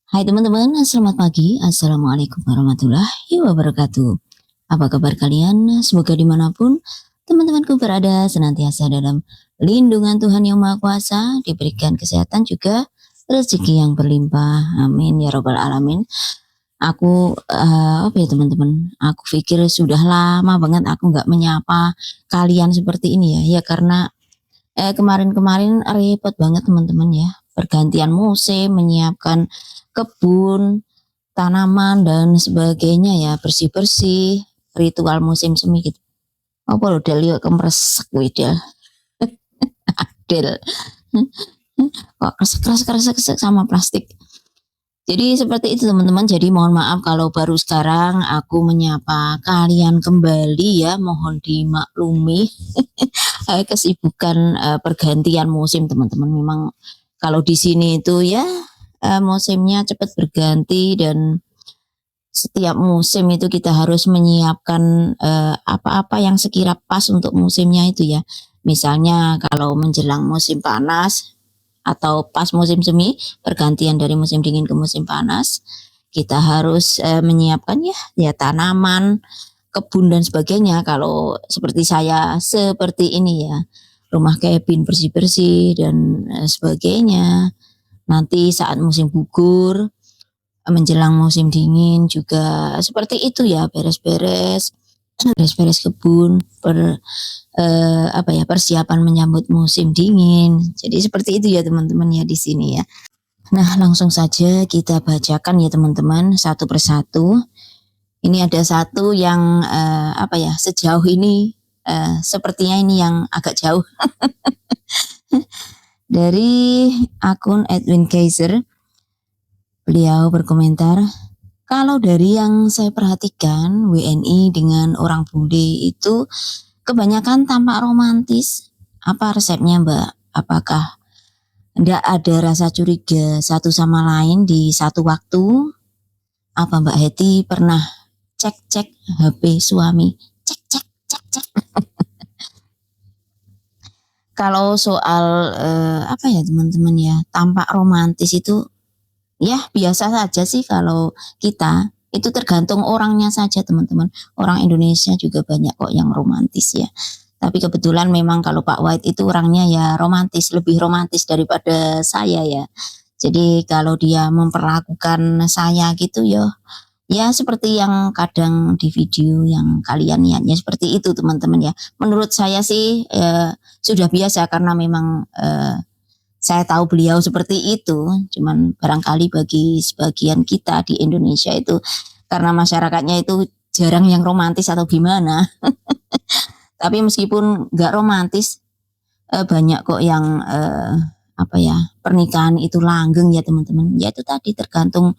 Hai teman-teman, selamat pagi. Assalamualaikum warahmatullahi wabarakatuh. Apa kabar kalian? Semoga dimanapun teman-temanku berada senantiasa dalam lindungan Tuhan Yang Maha Kuasa, diberikan kesehatan juga rezeki yang berlimpah. Amin ya robbal alamin. Aku apa ya teman-teman? Aku pikir sudah lama banget aku nggak menyapa kalian seperti ini ya. Ya karena kemarin-kemarin repot banget teman-teman ya. Pergantian musim, menyiapkan kebun, tanaman dan sebagainya ya, bersih-bersih, ritual musim semi gitu. Apa lho Del yo kemresek kuwi Del. Del. Kok kresek-kresek sama plastik. Jadi seperti itu teman-teman. Jadi mohon maaf kalau baru sekarang aku menyapa kalian kembali ya, mohon dimaklumi. Kesibukan pergantian musim teman-teman. Memang kalau di sini itu ya musimnya cepat berganti dan setiap musim itu kita harus menyiapkan apa-apa yang sekira pas untuk musimnya itu ya. Misalnya kalau menjelang musim panas atau pas musim semi, pergantian dari musim dingin ke musim panas, kita harus menyiapkan ya tanaman, kebun dan sebagainya. Kalau seperti saya seperti ini ya, rumah cabin bersih-bersih dan sebagainya. Nanti saat musim gugur, menjelang musim dingin juga seperti itu ya, beres-beres kebun, persiapan menyambut musim dingin. Jadi seperti itu ya teman-teman ya di sini ya. Nah, langsung saja kita bacakan ya teman-teman satu persatu. Ini ada satu yang sejauh ini sepertinya ini yang agak jauh. Dari akun Edwin Kaiser, beliau berkomentar, kalau dari yang saya perhatikan WNI dengan orang bule itu kebanyakan tampak romantis. Apa resepnya Mbak? Apakah tidak ada rasa curiga satu sama lain di satu waktu? Apa Mbak Heti pernah cek-cek HP suami? Cek. Kalau soal teman-teman ya, tampak romantis itu ya biasa saja sih kalau kita. Itu tergantung orangnya saja teman-teman. Orang Indonesia juga banyak kok yang romantis ya. Tapi kebetulan memang kalau Pak White itu orangnya ya romantis, lebih romantis daripada saya ya. Jadi kalau dia memperlakukan saya gitu ya seperti yang kadang di video yang kalian lihatnya seperti itu teman-teman ya. Menurut saya sih sudah biasa karena memang saya tahu beliau seperti itu. Cuman barangkali bagi sebagian kita di Indonesia itu karena masyarakatnya itu jarang yang romantis atau gimana. Tapi meskipun nggak romantis, banyak kok yang pernikahan itu langgeng ya teman-teman. Ya itu tadi tergantung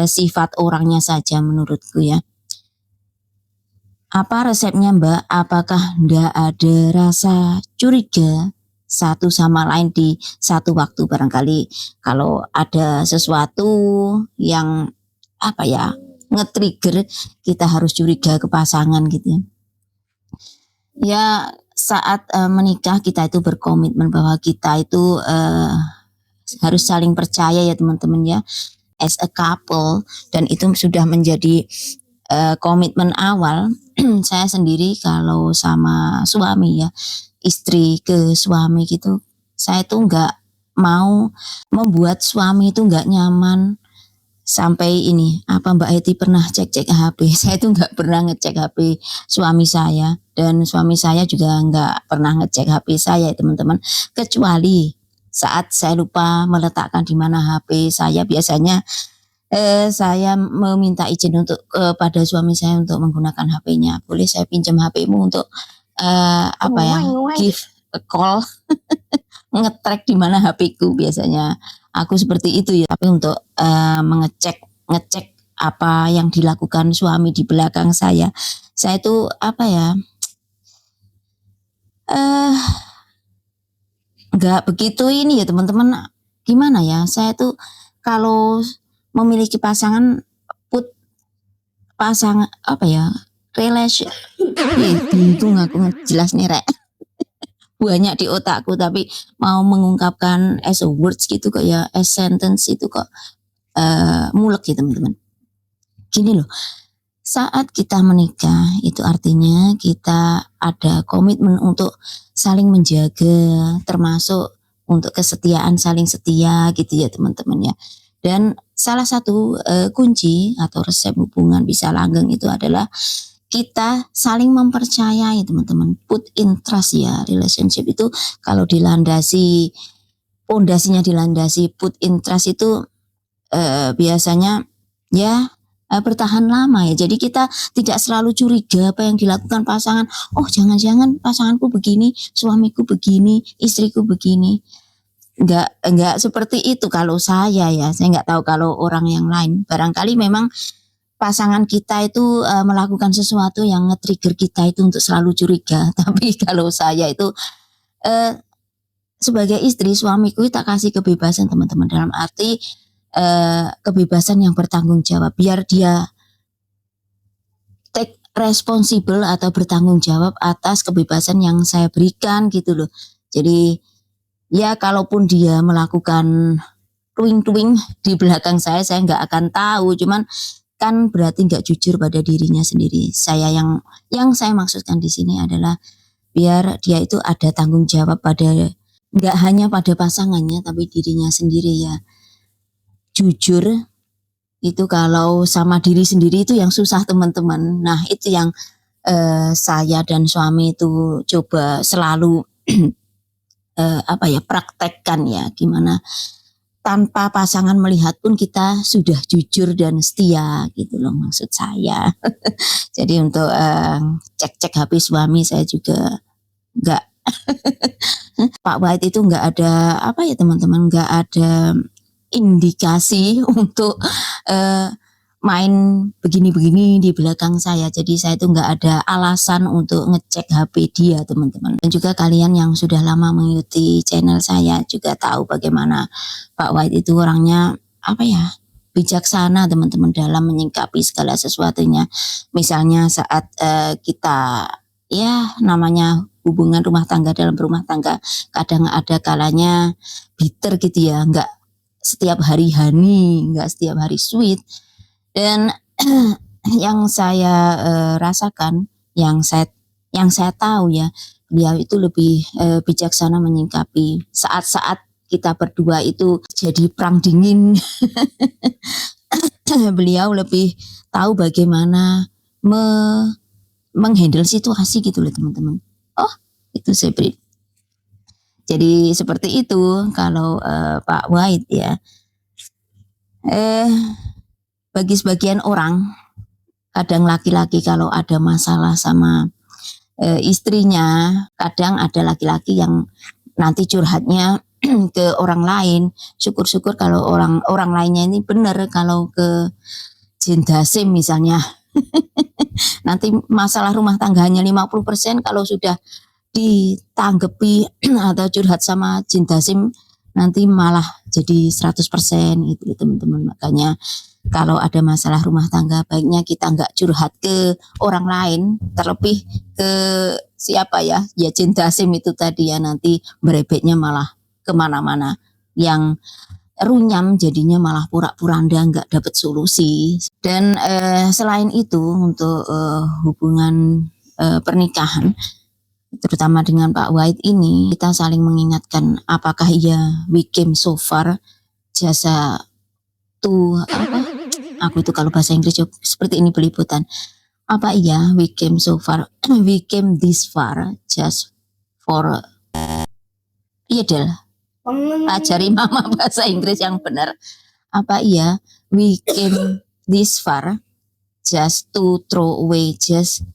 sifat orangnya saja menurutku ya. Apa resepnya Mbak? Apakah nggak ada rasa curiga satu sama lain di satu waktu? Barangkali kalau ada sesuatu yang nge-trigger kita harus curiga ke pasangan gitu ya. Ya saat menikah kita itu berkomitmen bahwa kita itu harus saling percaya ya teman-teman ya, as a couple, dan itu sudah menjadi komitmen awal. Saya sendiri kalau sama suami ya, istri ke suami gitu, saya tuh nggak mau membuat suami itu nggak nyaman. Sampai ini, apa Mbak Heti pernah cek-cek HP? Saya tuh nggak pernah ngecek HP suami saya, dan suami saya juga nggak pernah ngecek HP saya teman-teman. Kecuali saat saya lupa meletakkan di mana HP saya, biasanya saya meminta izin untuk kepada suami saya untuk menggunakan HP-nya. Boleh saya pinjam HP-mu untuk give a call, nge-track di mana HP-ku biasanya. Aku seperti itu ya, tapi untuk ngecek apa yang dilakukan suami di belakang saya itu nggak begitu ini ya teman-teman. Gimana ya, saya tuh kalau memiliki pasangan, relation, bingung aku jelas nih Rek. Banyak di otakku tapi mau mengungkapkan as a words gitu kok ya, as sentence itu kok mulek ya teman-teman. Gini loh, saat kita menikah itu artinya kita ada komitmen untuk saling menjaga, termasuk untuk kesetiaan, saling setia gitu ya teman-teman ya. Dan salah satu kunci atau resep hubungan bisa langgeng itu adalah kita saling mempercayai teman-teman. Put in trust ya, relationship itu kalau dilandasi, pondasinya dilandasi put in trust itu biasanya ya bertahan lama ya. Jadi kita tidak selalu curiga apa yang dilakukan pasangan. Oh jangan-jangan pasanganku begini, suamiku begini, istriku begini. Enggak seperti itu kalau saya ya. Saya enggak tahu kalau orang yang lain. Barangkali memang pasangan kita itu melakukan sesuatu yang nge-trigger kita itu untuk selalu curiga. Tapi kalau saya itu sebagai istri, suamiku tak kasih kebebasan teman-teman, dalam arti kebebasan yang bertanggung jawab, biar dia take responsible atau bertanggung jawab atas kebebasan yang saya berikan gitu loh. Jadi ya kalaupun dia melakukan tuing-tuing di belakang saya nggak akan tahu, cuman kan berarti nggak jujur pada dirinya sendiri. Saya yang saya maksudkan di sini adalah biar dia itu ada tanggung jawab pada, nggak hanya pada pasangannya tapi dirinya sendiri ya. Jujur itu kalau sama diri sendiri itu yang susah teman-teman. Nah itu yang saya dan suami itu coba selalu praktekkan ya, gimana tanpa pasangan melihat pun kita sudah jujur dan setia gitu loh maksud saya. Jadi untuk cek-cek HP suami saya juga enggak Pak White itu enggak ada teman-teman, enggak ada indikasi untuk main begini-begini di belakang saya. Jadi saya itu enggak ada alasan untuk ngecek HP dia teman-teman. Dan juga kalian yang sudah lama mengikuti channel saya juga tahu bagaimana Pak White itu orangnya bijaksana teman-teman dalam menyikapi segala sesuatunya. Misalnya saat kita namanya hubungan rumah tangga, dalam rumah tangga kadang ada kalanya bitter gitu ya, enggak setiap hari honey, enggak setiap hari sweet. Dan yang saya rasakan, yang saya tahu ya, beliau itu lebih bijaksana menyikapi saat-saat kita berdua itu jadi perang dingin. Beliau lebih tahu bagaimana menghandle situasi gitu loh teman-teman. Oh itu saya beri. Jadi seperti itu kalau Pak White ya. Bagi sebagian orang, kadang laki-laki kalau ada masalah sama istrinya, kadang ada laki-laki yang nanti curhatnya ke orang lain. Syukur-syukur kalau orang lainnya ini benar, kalau ke Jin Dasim misalnya. Nanti masalah rumah tangganya 50%, kalau sudah ditanggepi atau curhat sama Jin Dasim nanti malah jadi 100% gitu teman-teman. Makanya kalau ada masalah rumah tangga baiknya kita nggak curhat ke orang lain, terlebih ke siapa ya Jin Dasim itu tadi ya, nanti berebetnya malah kemana-mana, yang runyam jadinya malah pura-puranda nggak dapat solusi. Dan selain itu untuk hubungan pernikahan terutama dengan Pak White ini, kita saling mengingatkan apakah we came so far jasa to aku itu kalau bahasa Inggris seperti ini peliputan. We came so far, we came this far just for Del. Ajari mama bahasa Inggris yang benar. We came this far just to throw away, just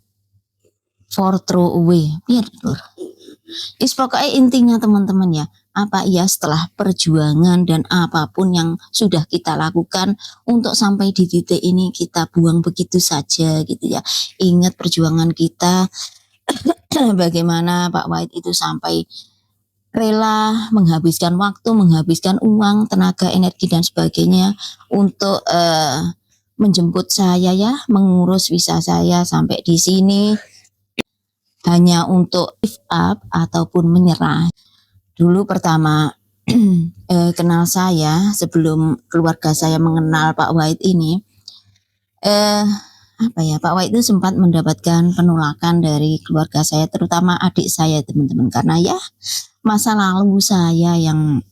for throw away. Pokoknya intinya teman-teman ya, setelah perjuangan dan apapun yang sudah kita lakukan untuk sampai di titik ini kita buang begitu saja gitu ya. Ingat perjuangan kita, bagaimana Pak White itu sampai rela menghabiskan waktu, menghabiskan uang, tenaga, energi dan sebagainya untuk menjemput saya ya, mengurus visa saya sampai di sini. Hanya untuk give up ataupun menyerah. Dulu pertama kenal saya, sebelum keluarga saya mengenal Pak Wahid ini, eh, Pak Wahid itu sempat mendapatkan penolakan dari keluarga saya, terutama adik saya teman-teman, karena ya masa lalu saya yang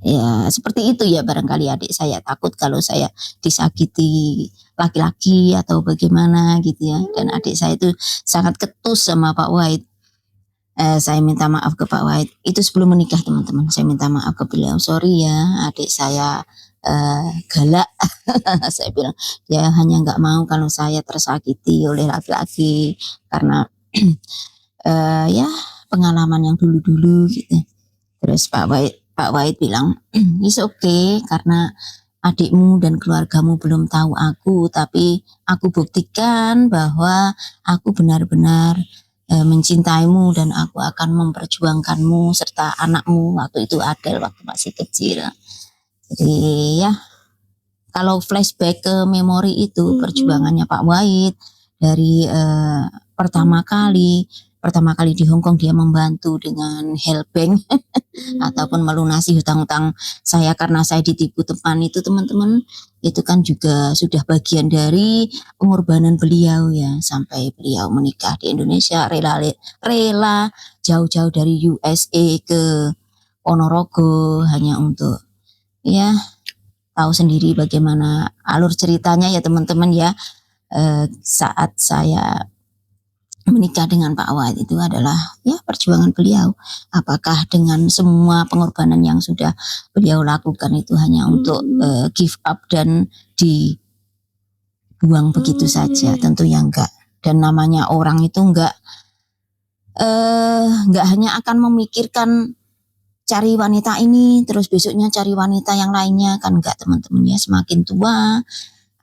ya seperti itu ya, barangkali adik saya takut kalau saya disakiti laki-laki atau bagaimana gitu ya, dan adik saya itu sangat ketus sama Pak Wahid. Saya minta maaf ke Pak Wahid itu sebelum menikah teman-teman, saya minta maaf ke beliau, sorry ya adik saya galak. Saya bilang dia hanya nggak mau kalau saya tersakiti oleh laki-laki karena ya pengalaman yang dulu-dulu gitu. Terus Pak Wahid bilang, it's okay karena adikmu dan keluargamu belum tahu aku, tapi aku buktikan bahwa aku benar-benar mencintaimu dan aku akan memperjuangkanmu serta anakmu. Waktu itu Adel waktu masih kecil. Jadi ya kalau flashback ke memori itu perjuangannya Pak Wahid dari pertama kali di Hong Kong dia membantu dengan Hellbank ataupun melunasi hutang-hutang saya karena saya ditipu teman itu teman-teman, itu kan juga sudah bagian dari pengorbanan beliau ya, sampai beliau menikah di Indonesia, rela jauh-jauh dari USA ke Ponorogo hanya untuk ya tahu sendiri bagaimana alur ceritanya ya teman-teman ya. Saat saya menikah dengan Pak Wahid itu adalah ya perjuangan beliau. Apakah dengan semua pengorbanan yang sudah beliau lakukan itu hanya untuk give up dan dibuang begitu saja? Tentunya enggak. Dan namanya orang itu enggak hanya akan memikirkan cari wanita ini terus besoknya cari wanita yang lainnya, kan enggak teman-teman ya. Semakin tua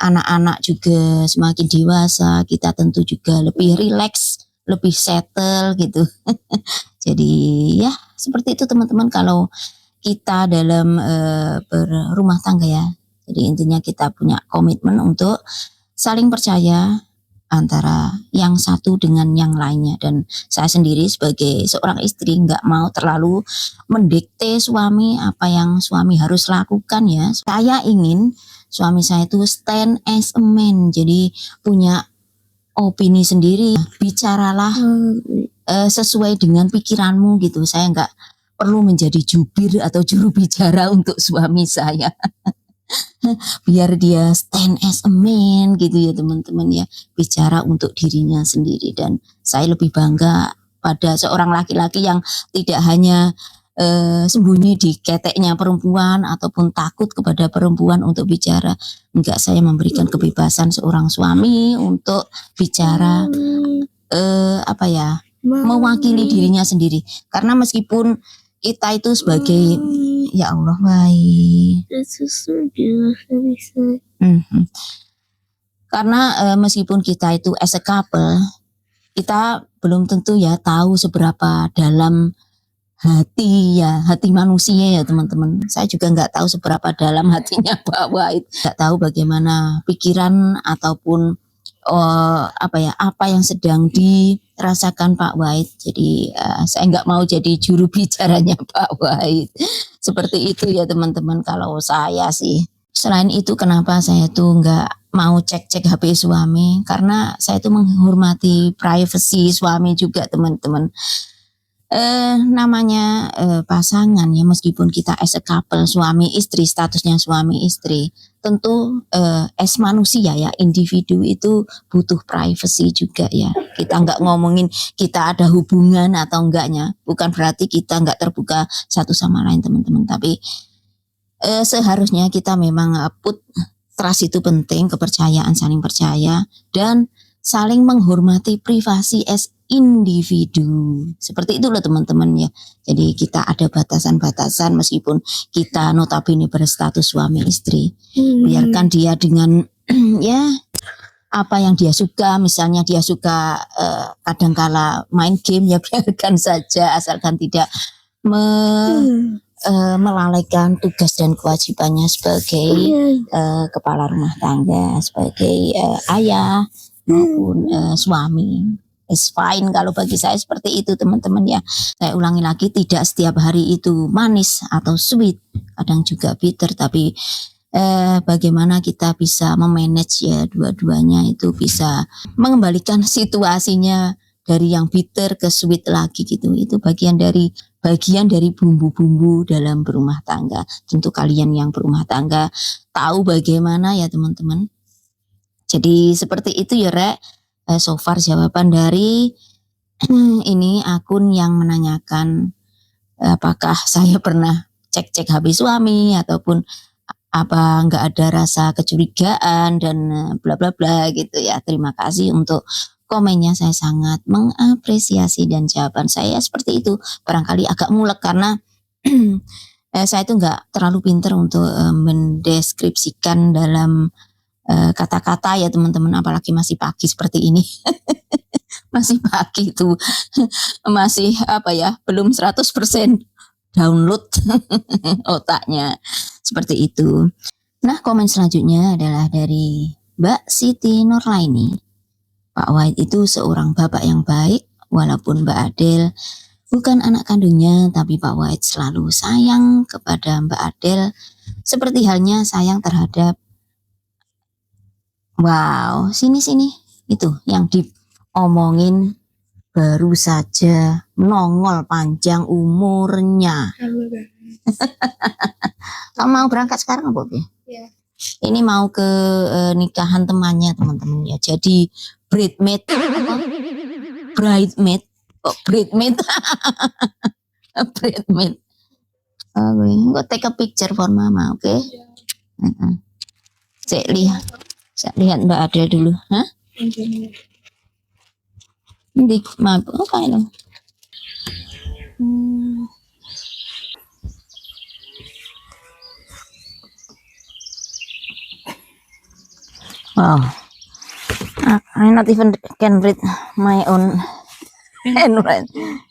anak-anak juga semakin dewasa, kita tentu juga lebih rileks, lebih settle gitu. Jadi ya seperti itu teman-teman kalau kita dalam berumah tangga ya. Jadi intinya kita punya komitmen untuk saling percaya antara yang satu dengan yang lainnya, dan saya sendiri sebagai seorang istri nggak mau terlalu mendikte suami apa yang suami harus lakukan ya. Saya ingin suami saya itu stand as a man, jadi punya opini sendiri, bicaralah sesuai dengan pikiranmu gitu. Saya nggak perlu menjadi jubir atau juru bicara untuk suami saya. Biar dia stand as a man gitu ya teman-teman ya, bicara untuk dirinya sendiri. Dan saya lebih bangga pada seorang laki-laki yang tidak hanya sembunyi di keteknya perempuan ataupun takut kepada perempuan untuk bicara. Enggak, saya memberikan kebebasan seorang suami untuk bicara mewakili dirinya sendiri. Karena meskipun kita itu sebagai ya Allah baik. Karena meskipun kita itu as a couple, kita belum tentu ya tahu seberapa dalam hati manusia ya teman-teman. Saya juga nggak tahu seberapa dalam hatinya Pak Wahid, nggak tahu bagaimana pikiran ataupun apa yang sedang dirasakan Pak Wahid. Jadi saya nggak mau jadi juru bicaranya Pak Wahid. Seperti itu ya teman-teman kalau saya sih. Selain itu kenapa saya tuh nggak mau cek-cek HP suami, karena saya tuh menghormati privasi suami juga teman-teman. Namanya pasangan ya, meskipun kita as a couple suami istri, statusnya suami istri, tentu as manusia ya, individu itu butuh privacy juga ya. Kita nggak ngomongin kita ada hubungan atau enggaknya, bukan berarti kita nggak terbuka satu sama lain teman-teman, tapi seharusnya kita memang put trust itu penting, kepercayaan, saling percaya dan saling menghormati privasi as individu. Seperti itu loh teman-teman ya. Jadi kita ada batasan-batasan meskipun kita notabene berstatus suami istri. Biarkan dia dengan ya apa yang dia suka, misalnya dia suka kadangkala main game ya biarkan saja, asalkan tidak melalaikan tugas dan kewajibannya sebagai kepala rumah tangga, sebagai ayah maupun suami. It's fine kalau bagi saya seperti itu teman-teman ya. Saya ulangi lagi, tidak setiap hari itu manis atau sweet, kadang juga bitter, tapi bagaimana kita bisa memanage ya dua-duanya itu bisa mengembalikan situasinya dari yang bitter ke sweet lagi gitu. Itu bagian dari bumbu-bumbu dalam berumah tangga. Tentu kalian yang berumah tangga tahu bagaimana ya teman-teman. Jadi seperti itu ya Rek. So far jawaban dari ini akun yang menanyakan apakah saya pernah cek-cek HP suami ataupun apa nggak ada rasa kecurigaan dan bla bla bla gitu ya. Terima kasih untuk komennya, saya sangat mengapresiasi dan jawaban saya seperti itu. Barangkali agak mulek karena saya itu nggak terlalu pinter untuk mendeskripsikan dalam kata-kata ya teman-teman, apalagi masih pagi seperti ini. Masih pagi itu masih apa ya, belum 100% download otaknya seperti itu. Nah, komen selanjutnya adalah dari Mbak Siti Nurlaini. Pak Wahid itu seorang bapak yang baik, walaupun Mbak Adel bukan anak kandungnya, tapi Pak Wahid selalu sayang kepada Mbak Adel seperti halnya sayang terhadap sini itu yang diomongin baru saja nongol panjang umurnya. Kamu mau berangkat sekarang apa Bi? Ya. Ini mau ke nikahan temannya teman-teman ya. Jadi bridesmaid bridesmaid bridesmaid. Go take a picture for mama, oke? Okay? Saya lihat Mbak Adel dulu, hah? Nanti maaf, apa ini? Wow, I not even can read my own handwriting.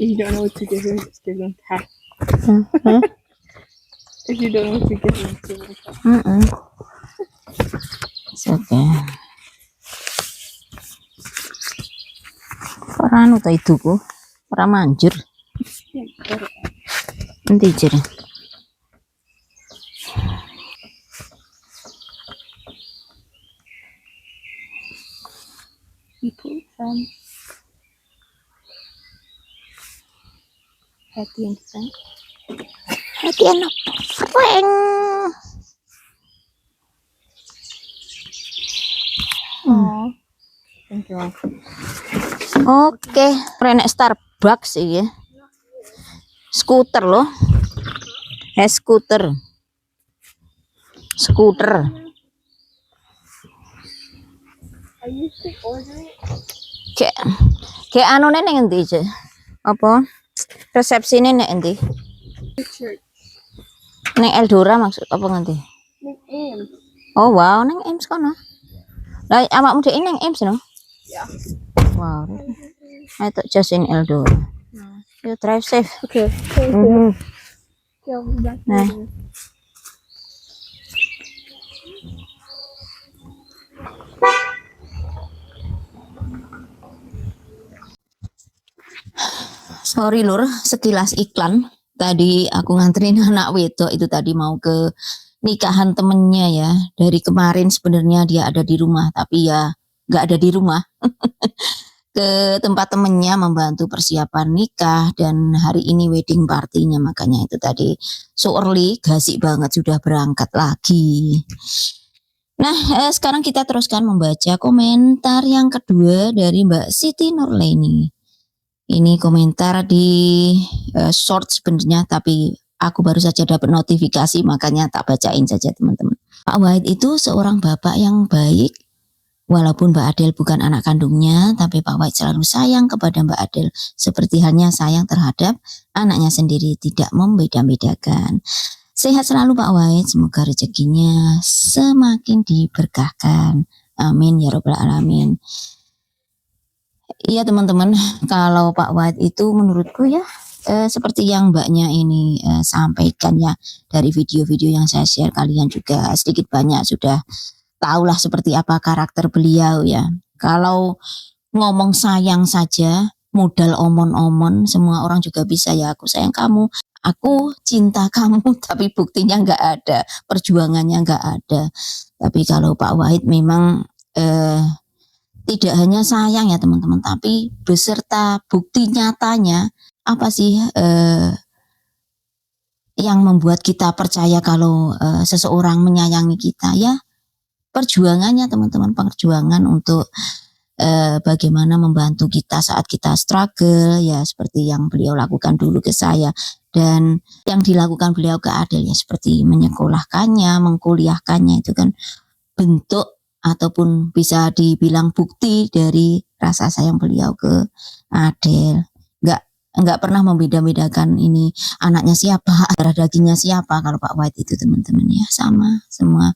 If you don't know what to give him, just give him cat. If you don't know what to give him, give him cat. It's okay. Ora anu ta iduku, ora manjur. Endi jere? You put some Hattie and Frank. Hattie and Frank. Thank you. Oke, renek Starbucks sih ya. Skuter loh. Skuter. I used to order it. Kayak anu ning endi je? Apa? Resepsine nek endi? Church. Ning Eldora maksud apa ngendi? Ning Ames. Oh wow, ning Ames kono. Lah awakmu dhek ning Ames no? Yeah. Wow. I thought just in Eldora. No. You drive safe. Okay. Thank you. Okay, I'll be back Nah. later. Sorry lur, sekilas iklan. Tadi aku nganterin anak wedok itu tadi mau ke nikahan temennya ya. Dari kemarin sebenarnya dia ada di rumah, tapi ya nggak ada di rumah. Ke tempat temennya membantu persiapan nikah dan hari ini wedding partinya, makanya itu tadi so early, gasik banget sudah berangkat lagi. Nah, sekarang kita teruskan membaca komentar yang kedua dari Mbak Siti Nurlaini. Ini komentar di short sebenarnya, tapi aku baru saja dapat notifikasi, makanya tak bacain saja teman-teman. Pak Wahid itu seorang bapak yang baik, walaupun Mbak Adel bukan anak kandungnya, tapi Pak Wahid selalu sayang kepada Mbak Adel, seperti halnya sayang terhadap anaknya sendiri, tidak membeda-bedakan. Sehat selalu Pak Wahid, semoga rezekinya semakin diberkahkan. Amin ya robbal alamin. Iya teman-teman, kalau Pak Wahid itu menurutku ya seperti yang Mbaknya ini sampaikan ya, dari video-video yang saya share, kalian juga sedikit banyak sudah tahulah seperti apa karakter beliau ya. Kalau ngomong sayang saja, modal omon-omon, semua orang juga bisa ya, aku sayang kamu, aku cinta kamu, tapi buktinya nggak ada, perjuangannya nggak ada. Tapi kalau Pak Wahid memang tidak hanya sayang ya teman-teman, tapi beserta bukti nyatanya apa sih yang membuat kita percaya kalau seseorang menyayangi kita ya, perjuangannya teman-teman, perjuangan untuk bagaimana membantu kita saat kita struggle ya, seperti yang beliau lakukan dulu ke saya, dan yang dilakukan beliau ke Adel ya, seperti menyekolahkannya, mengkuliahkannya, itu kan bentuk ataupun bisa dibilang bukti dari rasa sayang beliau ke Adel. Nggak pernah membeda-bedakan ini anaknya siapa, darah dagingnya siapa. Kalau Pak Wahid itu teman-teman ya sama, semua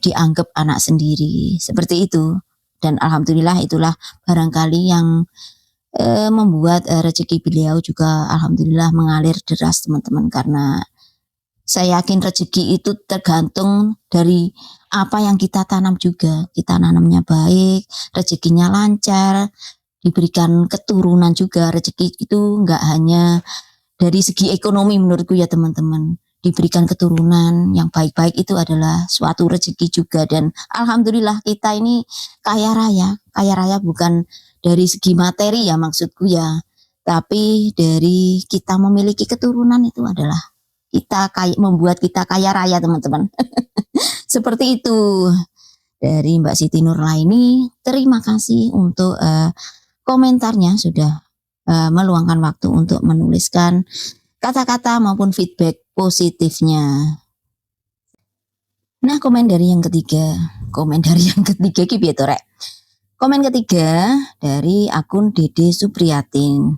dianggap anak sendiri, seperti itu. Dan alhamdulillah itulah barangkali yang membuat rezeki beliau juga alhamdulillah mengalir deras teman-teman, karena saya yakin rezeki itu tergantung dari apa yang kita tanam juga. Kita nanamnya baik, rezekinya lancar, diberikan keturunan juga. Rezeki itu nggak hanya dari segi ekonomi menurutku ya teman-teman. Diberikan keturunan yang baik-baik itu adalah suatu rezeki juga. Dan alhamdulillah kita ini kaya raya. Kaya raya bukan dari segi materi ya maksudku ya, tapi dari kita memiliki keturunan itu adalah kita membuat kita kaya raya teman-teman. Seperti itu. Dari Mbak Siti Nurlaini, terima kasih untuk komentarnya, sudah meluangkan waktu untuk menuliskan kata-kata maupun feedback positifnya. Nah, komen dari yang ketiga ki piye to rek? Komen ketiga dari akun Dede Supriyatin.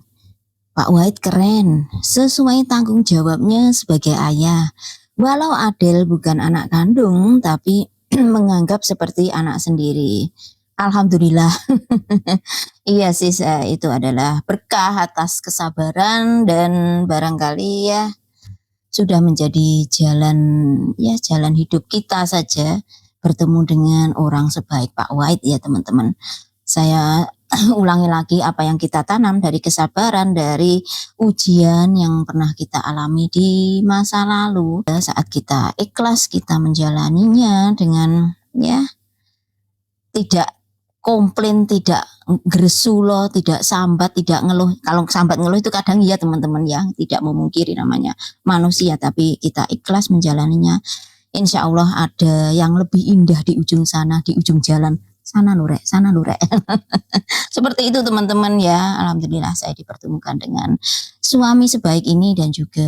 Pak Wahid keren, sesuai tanggung jawabnya sebagai ayah. Walau Adel bukan anak kandung, tapi menganggap seperti anak sendiri. Alhamdulillah. Iya sih, itu adalah berkah atas kesabaran, dan barangkali ya sudah menjadi jalan hidup kita saja bertemu dengan orang sebaik Pak Wahid ya teman-teman. Saya ulangi lagi, apa yang kita tanam dari kesabaran, dari ujian yang pernah kita alami di masa lalu, saat kita ikhlas, kita menjalaninya dengan ya tidak komplain, tidak gresulo, tidak sambat, tidak ngeluh. Kalau sambat ngeluh itu kadang ya teman-teman ya, tidak memungkiri, namanya manusia, tapi kita ikhlas menjalaninya. Insya Allah ada yang lebih indah di ujung sana, di ujung jalan. Sana lurek. Seperti itu teman-teman ya. Alhamdulillah saya dipertemukan dengan suami sebaik ini, dan juga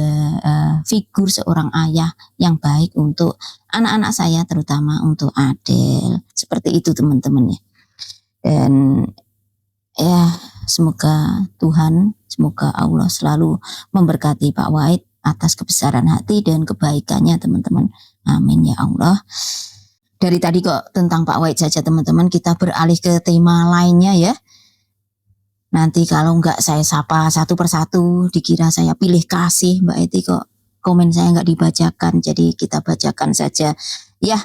figur seorang ayah yang baik untuk anak-anak saya, terutama untuk Adel. Seperti itu teman-teman ya. Dan ya semoga Tuhan, semoga Allah selalu memberkati Pak Wahid atas kebesaran hati dan kebaikannya teman-teman. Amin ya Allah. Dari tadi kok tentang Pak Wahid saja teman-teman, kita beralih ke tema lainnya ya. Nanti kalau enggak saya sapa satu persatu, dikira saya pilih kasih Mbak Eti, kok komen saya enggak dibacakan. Jadi kita bacakan saja ya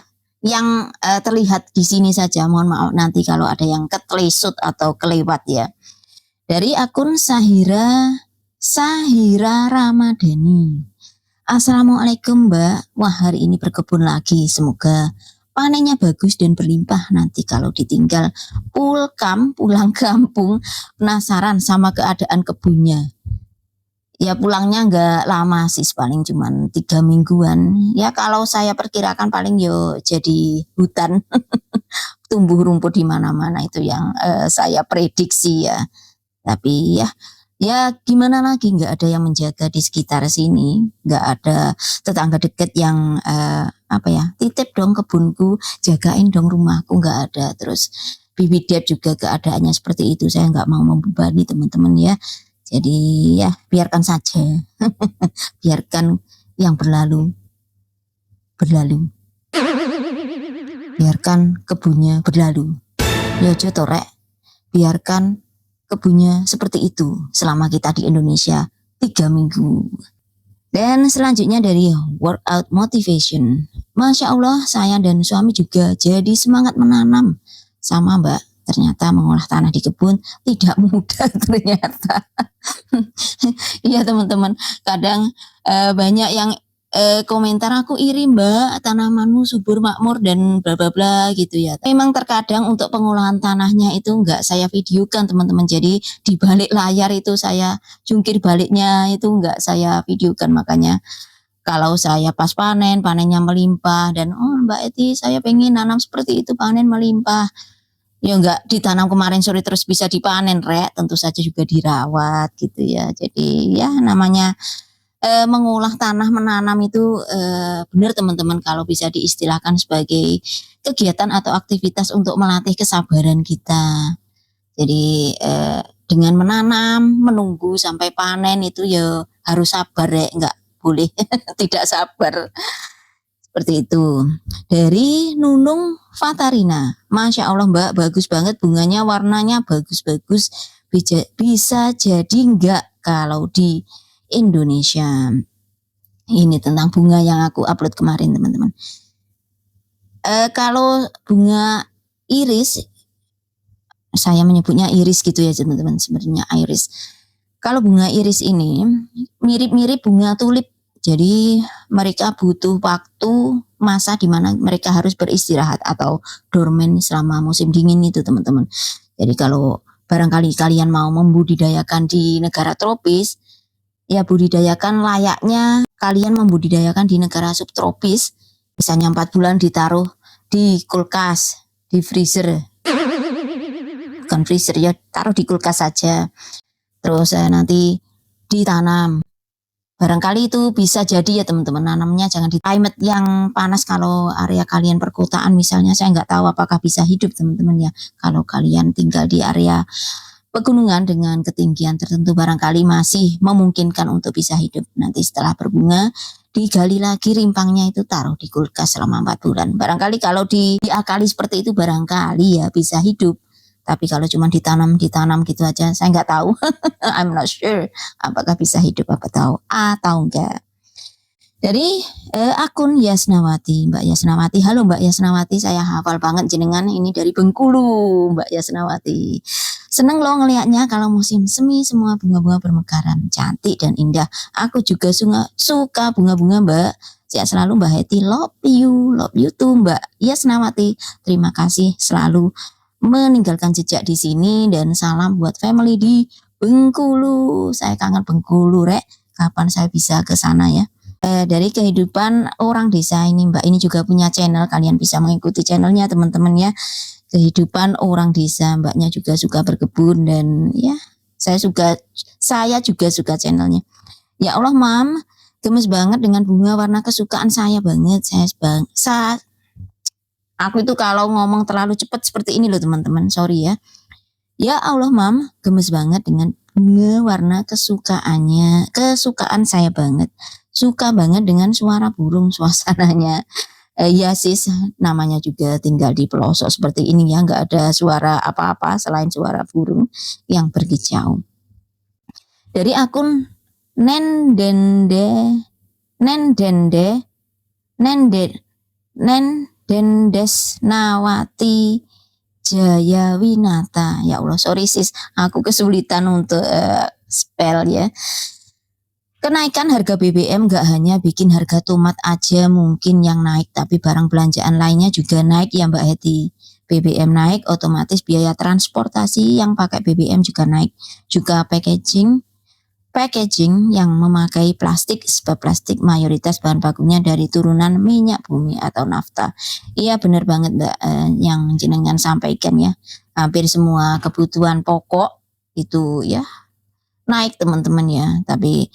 yang terlihat di sini saja. Mohon maaf nanti kalau ada yang ketelesut atau kelewat ya. Dari akun Sahira Ramadhani. Assalamualaikum Mbak. Wah, hari ini berkebun lagi. Semoga panennya bagus dan berlimpah nanti kalau ditinggal pulang kampung. Penasaran sama keadaan kebunnya. Ya pulangnya nggak lama sih, paling cuman 3 mingguan. Ya kalau saya perkirakan paling jadi hutan. Tumbuh rumput di mana-mana, itu yang saya prediksi ya. Tapi ya gimana lagi, nggak ada yang menjaga di sekitar sini, nggak ada tetangga deket yang titip dong kebunku, jagain dong rumahku, nggak ada. Terus Bibi Dep juga keadaannya seperti itu, saya nggak mau membebani teman-teman ya. Jadi ya biarkan saja, biarkan yang berlalu, biarkan kebunnya berlalu. Yojo torek, biarkan kebunnya seperti itu selama kita di Indonesia. 3 minggu. Dan selanjutnya dari workout motivation. Masya Allah, saya dan suami juga jadi semangat menanam. Sama Mbak, ternyata mengolah tanah di kebun tidak mudah ternyata. Iya teman-teman, kadang banyak yang komentar, aku iri Mbak, tanamanmu subur makmur dan bla bla bla gitu ya. Memang terkadang untuk pengolahan tanahnya itu enggak saya videokan teman-teman. Jadi di balik layar itu saya jungkir baliknya itu enggak saya videokan, makanya kalau saya pas panennya melimpah dan Mbak Eti saya pengen nanam seperti itu, panen melimpah. Ya enggak ditanam kemarin sore terus bisa dipanen Rek, tentu saja juga dirawat gitu ya. Jadi ya namanya mengolah tanah, menanam itu benar teman-teman kalau bisa diistilahkan sebagai kegiatan atau aktivitas untuk melatih kesabaran kita. Jadi dengan menanam, menunggu sampai panen itu ya harus sabar ya, enggak boleh tidak sabar. Seperti itu. Dari Nunung Fatarina. Masya Allah Mbak, bagus banget bunganya, warnanya bagus-bagus. Bisa jadi enggak kalau di Indonesia. Ini tentang bunga yang aku upload kemarin teman-teman. Kalau bunga iris, saya menyebutnya iris gitu ya teman-teman, sebenarnya iris. Kalau bunga iris ini mirip-mirip bunga tulip. Jadi mereka butuh waktu, masa di mana mereka harus beristirahat atau dormen selama musim dingin itu teman-teman. Jadi kalau barangkali kalian mau membudidayakan di negara tropis, ya budidayakan layaknya kalian membudidayakan di negara subtropis. Misalnya 4 bulan ditaruh di kulkas, di freezer. Bukan freezer ya, taruh di kulkas saja. Terus nanti ditanam. Barangkali itu bisa jadi ya teman-teman, nanamnya jangan di climate yang panas. Kalau area kalian perkotaan misalnya, saya nggak tahu apakah bisa hidup teman-teman ya. Kalau kalian tinggal di area pegunungan dengan ketinggian tertentu barangkali masih memungkinkan untuk bisa hidup. Nanti setelah berbunga digali lagi rimpangnya itu taruh di kulkas selama 4 bulan. Barangkali kalau diakali seperti itu barangkali ya bisa hidup. Tapi kalau cuma ditanam gitu aja saya nggak tahu. I'm not sure apakah bisa hidup atau enggak. Dari akun Yasnawati, Mbak Yasnawati. Halo Mbak Yasnawati, saya hafal banget jenengan ini dari Bengkulu, Mbak Yasnawati. Seneng loh ngelihatnya kalau musim semi semua bunga-bunga bermekaran, cantik dan indah. Aku juga suka bunga-bunga Mbak. Sehat selalu Mbak Heti, love you tuh Mbak Yasnawati. Terima kasih selalu meninggalkan jejak di sini dan salam buat family di Bengkulu. Saya kangen Bengkulu Rek. Kapan saya bisa ke sana ya? Dari kehidupan orang desa ini Mbak, ini juga punya channel, kalian bisa mengikuti channelnya teman-teman ya. Kehidupan orang desa, Mbaknya juga suka berkebun dan ya saya juga suka channelnya. Ya Allah Mam, gemes banget dengan bunga warna kesukaan saya banget. Aku itu kalau ngomong terlalu cepat seperti ini loh teman-teman, sorry ya. Ya Allah Mam, gemes banget dengan bunga warna kesukaan saya banget. Suka banget dengan suara burung, suasananya. Ya sis, namanya juga tinggal di pelosok seperti ini ya, nggak ada suara apa-apa selain suara burung yang berkicau. Dari akun Nendendesnawati Jayawinata. Ya Allah, sorry sis, aku kesulitan untuk spell ya. Kenaikan harga BBM gak hanya bikin harga tomat aja mungkin yang naik, tapi barang belanjaan lainnya juga naik ya Mbak Heti. BBM naik, otomatis biaya transportasi yang pakai BBM juga naik. Juga packaging yang memakai plastik, sebab plastik mayoritas bahan bakunya dari turunan minyak bumi atau nafta. Iya benar banget Mbak, yang jenengan sampaikan ya. Hampir semua kebutuhan pokok itu ya naik teman-teman ya, tapi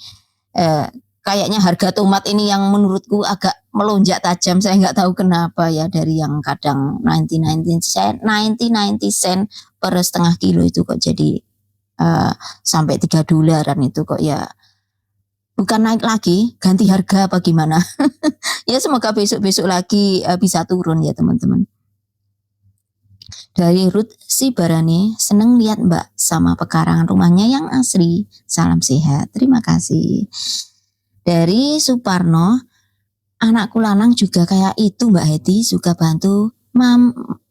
kayaknya harga tomat ini yang menurutku agak melonjak tajam. Saya nggak tahu kenapa ya, dari yang kadang 90 sen per setengah kilo itu kok jadi sampai $3 itu kok ya. Bukan naik lagi, ganti harga apa gimana? Ya semoga besok-besok lagi bisa turun ya teman-teman. Dari Ruth Sibarani, seneng lihat Mbak sama pekarangan rumahnya yang asri. Salam sehat. Terima kasih. Dari Suparno, anakku lanang juga kayak itu Mbak Heti, suka bantu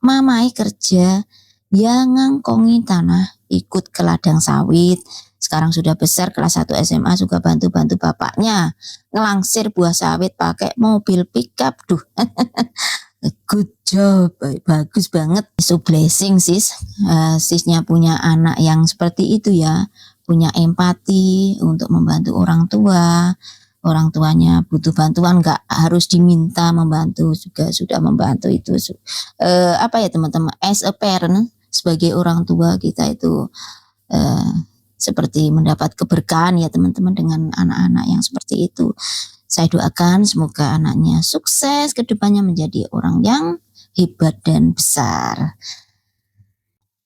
mamai kerja, ya ngangkongi tanah, ikut ke ladang sawit. Sekarang sudah besar, kelas 1 SMA, suka bantu-bantu bapaknya ngelangsir buah sawit pakai mobil pickup. Duh, good job, bagus banget. So blessing sis, sisnya punya anak yang seperti itu ya, punya empati untuk membantu orang tua. Orang tuanya butuh bantuan, nggak harus diminta membantu, juga sudah membantu. Itu apa ya teman-teman, as a parent, sebagai orang tua kita itu seperti mendapat keberkahan ya teman-teman dengan anak-anak yang seperti itu. Saya doakan semoga anaknya sukses ke depannya menjadi orang yang hebat dan besar.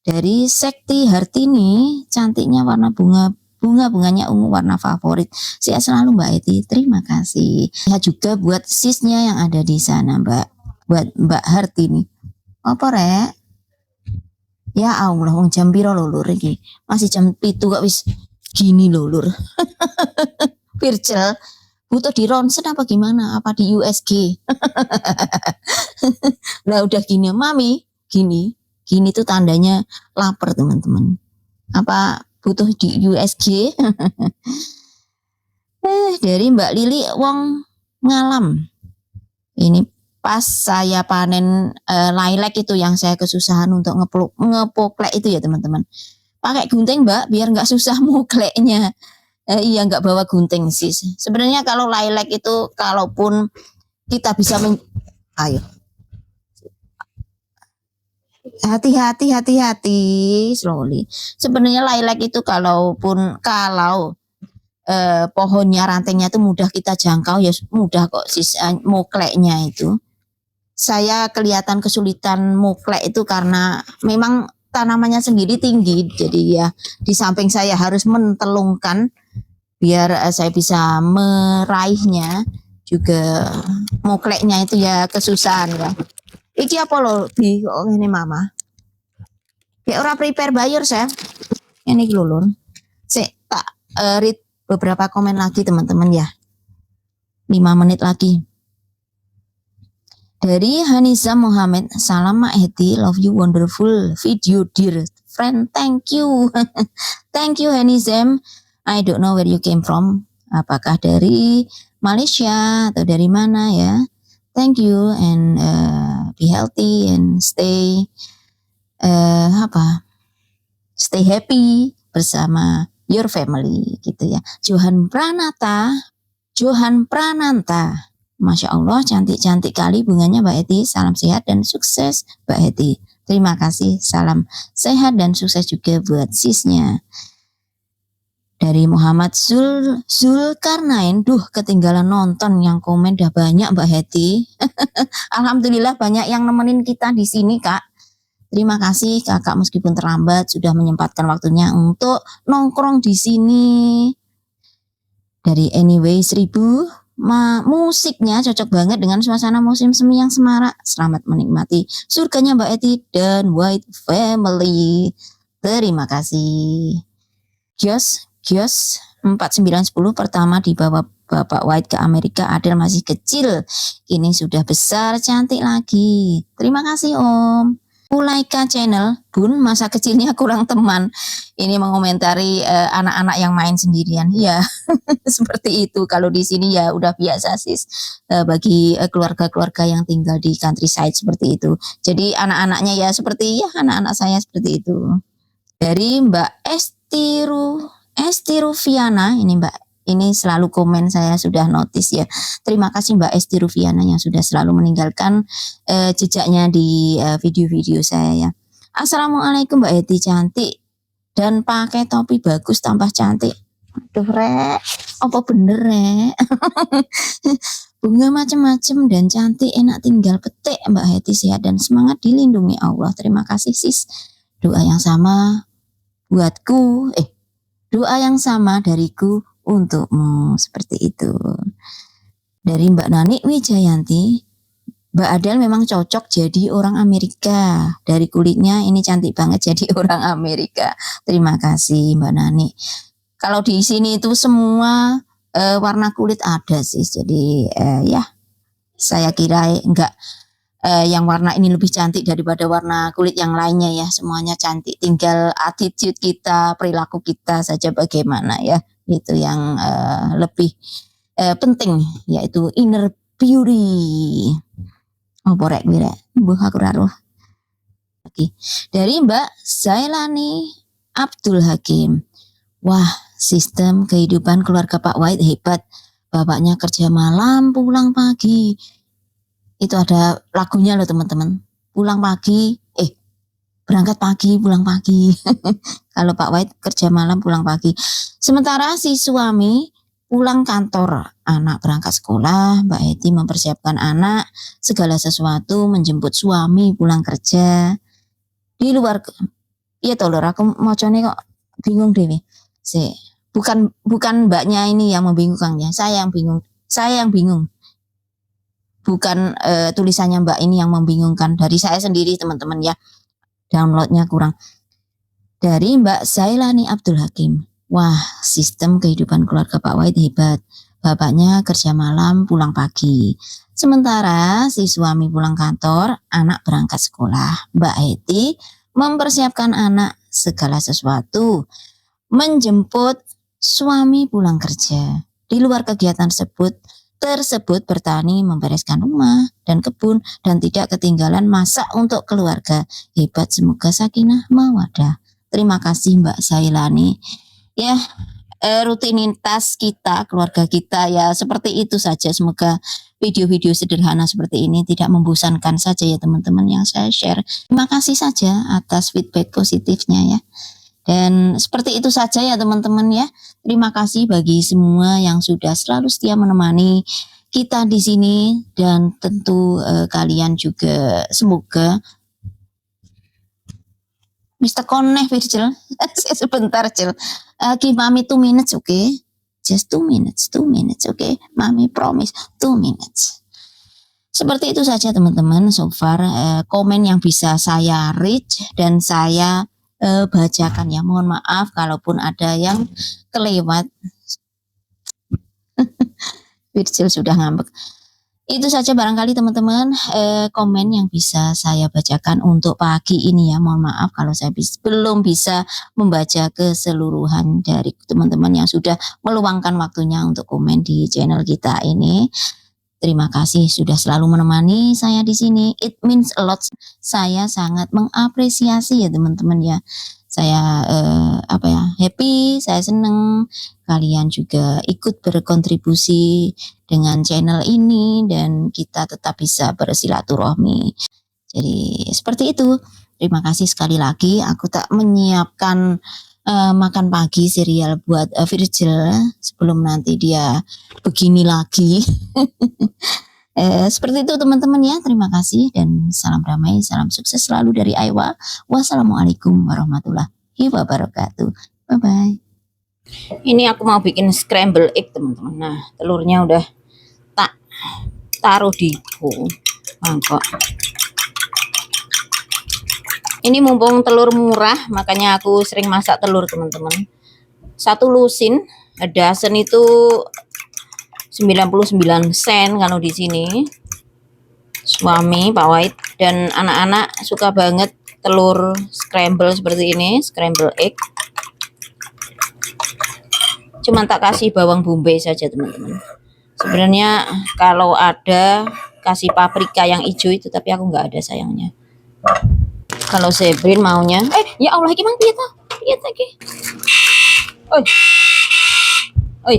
Dari Sekti Hartini, cantiknya warna bunganya ungu, warna favorit. Sehat selalu Mbak Eti, terima kasih. Ya juga buat sisnya yang ada di sana Mbak, buat Mbak Hartini. Apa rek? Ya Allah, wong jam piro lho lur iki? Masih jam 7 kok wis gini lho lur. Virgil, butuh di ronsen apa gimana? Apa di USG? Nah udah gini, mami, gini tuh tandanya lapar teman-teman. Apa butuh di USG? Dari Mbak Lili Wong Ngalam. Ini pas saya panen lilac itu yang saya kesusahan untuk ngepoklek itu ya teman-teman. Pakai gunting Mbak biar nggak susah mokleknya. Iya nggak bawa gunting sis. Sebenarnya kalau lilac itu kalaupun kita bisa ayo. Hati-hati slowly. Sebenarnya lilac itu kalau pohonnya rantingnya itu mudah kita jangkau ya mudah kok sis mokleknya itu. Saya kelihatan kesulitan moklek itu karena memang tanamannya sendiri tinggi, jadi ya di samping saya harus mentelungkan biar saya bisa meraihnya, juga mokleknya itu ya kesusahan ya. Iki apa lo di ini mama? Ya ora prepare bayar saya. Ini lulur. Saya tak read beberapa komen lagi teman-teman ya. 5 menit lagi. Dari Haniza Muhammad, salam Mak Heti, love you, wonderful video dear friend, thank you. Thank you Hanizam, I don't know where you came from, apakah dari Malaysia atau dari mana ya. Thank you and be healthy and stay stay happy bersama your family gitu ya. Johan Prananta. Masya Allah, cantik-cantik kali bunganya Mbak Eti. Salam sehat dan sukses Mbak Eti. Terima kasih, salam sehat dan sukses juga buat sisnya. Dari Muhammad Zulkarnain, ketinggalan nonton, yang komen dah banyak Mbak Eti. Alhamdulillah banyak yang nemenin kita di sini Kak. Terima kasih Kakak meskipun terlambat sudah menyempatkan waktunya untuk nongkrong di sini. Dari Anyway 1000, musiknya cocok banget dengan suasana musim semi yang semarak. Selamat menikmati surganya Mbak Eti dan White Family. Terima kasih. Kios 4910 pertama dibawa Bapak White ke Amerika. Adel masih kecil, kini sudah besar cantik lagi. Terima kasih Om. Ulaika Channel, Bun masa kecilnya kurang teman. Ini mengomentari anak-anak yang main sendirian. Ya, seperti itu. Kalau di sini ya udah biasa sis. Bagi keluarga-keluarga yang tinggal di countryside seperti itu. Jadi anak-anaknya ya seperti ya anak-anak saya seperti itu. Dari Mbak Esti Rufiana, ini selalu komen saya sudah notice ya. Terima kasih Mbak Esti Rufiana yang sudah selalu meninggalkan jejaknya di video-video saya ya. Assalamualaikum Mbak Eti, cantik dan pakai topi bagus tambah cantik. Aduh rek, apa bener rek? Bunga macem-macem dan cantik, enak tinggal petik Mbak Heti, sehat dan semangat dilindungi Allah. Terima kasih sis. Doa yang sama buatku, doa yang sama dariku untukmu, seperti itu. Dari Mbak Nani Wijayanti, Mbak Adel memang cocok jadi orang Amerika. Dari kulitnya ini cantik banget jadi orang Amerika. Terima kasih Mbak Nani. Kalau di sini itu semua warna kulit ada sih. Jadi ya saya kira enggak yang warna ini lebih cantik daripada warna kulit yang lainnya ya. Semuanya cantik. Tinggal attitude kita, perilaku kita saja bagaimana ya. Itu yang lebih penting, yaitu inner beauty. Oh borek wirek, buh aku raruh. Oke. Dari Mbak Zailani Abdul Hakim. Wah, sistem kehidupan keluarga Pak White hebat. Bapaknya kerja malam, pulang pagi. Itu ada lagunya loh teman-teman. Pulang pagi, berangkat pagi, pulang pagi. Kalau Pak White kerja malam, pulang pagi. Sementara si suami pulang kantor, anak berangkat sekolah, Mbak Heti mempersiapkan anak, segala sesuatu, menjemput suami pulang kerja. Di luar, iya toh lor, aku mocone kok bingung deh. Bukan mbaknya ini yang membingungkan ya, saya yang bingung. Bukan tulisannya mbak ini yang membingungkan, dari saya sendiri teman-teman ya, downloadnya kurang. Dari Mbak Zailani Abdul Hakim. Wah, sistem kehidupan keluarga Pak White hebat. Bapaknya kerja malam, pulang pagi. Sementara si suami pulang kantor, anak berangkat sekolah. Mbak Heti mempersiapkan anak segala sesuatu. Menjemput suami pulang kerja. Di luar kegiatan tersebut bertani, membereskan rumah dan kebun, dan tidak ketinggalan masak untuk keluarga. Hebat, semoga sakinah mawadah. Terima kasih Mbak Zailani. Ya, rutinitas kita, keluarga kita ya seperti itu saja. Semoga video-video sederhana seperti ini tidak membosankan saja ya teman-teman yang saya share. Terima kasih saja atas feedback positifnya ya. Dan seperti itu saja ya teman-teman ya. Terima kasih bagi semua yang sudah selalu setia menemani kita di sini, dan tentu kalian juga semoga Mr. Connect Virgil. Sebentar Cil. Give Mami 2 minutes, okay? Just 2 minutes, okay? Mami promise 2 minutes. Seperti itu saja teman-teman. So far komen yang bisa saya reach dan saya bacakan ya. Mohon maaf kalaupun ada yang kelewat. Virgil sudah ngambek. Itu saja barangkali teman-teman komen yang bisa saya bacakan untuk pagi ini ya. Mohon maaf kalau saya belum bisa membaca keseluruhan dari teman-teman yang sudah meluangkan waktunya untuk komen di channel kita ini. Terima kasih sudah selalu menemani saya di sini. It means a lot. Saya sangat mengapresiasi ya teman-teman ya. Saya happy, saya seneng kalian juga ikut berkontribusi dengan channel ini dan kita tetap bisa bersilaturahmi. Jadi seperti itu. Terima kasih sekali lagi. Aku tak menyiapkan makan pagi serial buat Virgil sebelum nanti dia begini lagi. Seperti itu teman-teman ya. Terima kasih dan salam damai, salam sukses selalu dari Aiwa. Wassalamualaikum warahmatullahi wabarakatuh. Bye bye. Ini aku mau bikin scramble egg teman-teman. Nah, telurnya udah tak taruh di mangkok. Ini mumpung telur murah, makanya aku sering masak telur teman-teman. 1 lusin, dozen itu 99 sen kalau di sini. Suami Pak White dan anak-anak suka banget telur scramble seperti ini, scramble egg. Cuman tak kasih bawang bombay saja teman-teman. Sebenarnya kalau ada kasih paprika yang hijau itu, tapi aku nggak ada sayangnya. Kalau Zebrin maunya, ya Allah, gimana piye ta? Piye ta iki? Oi.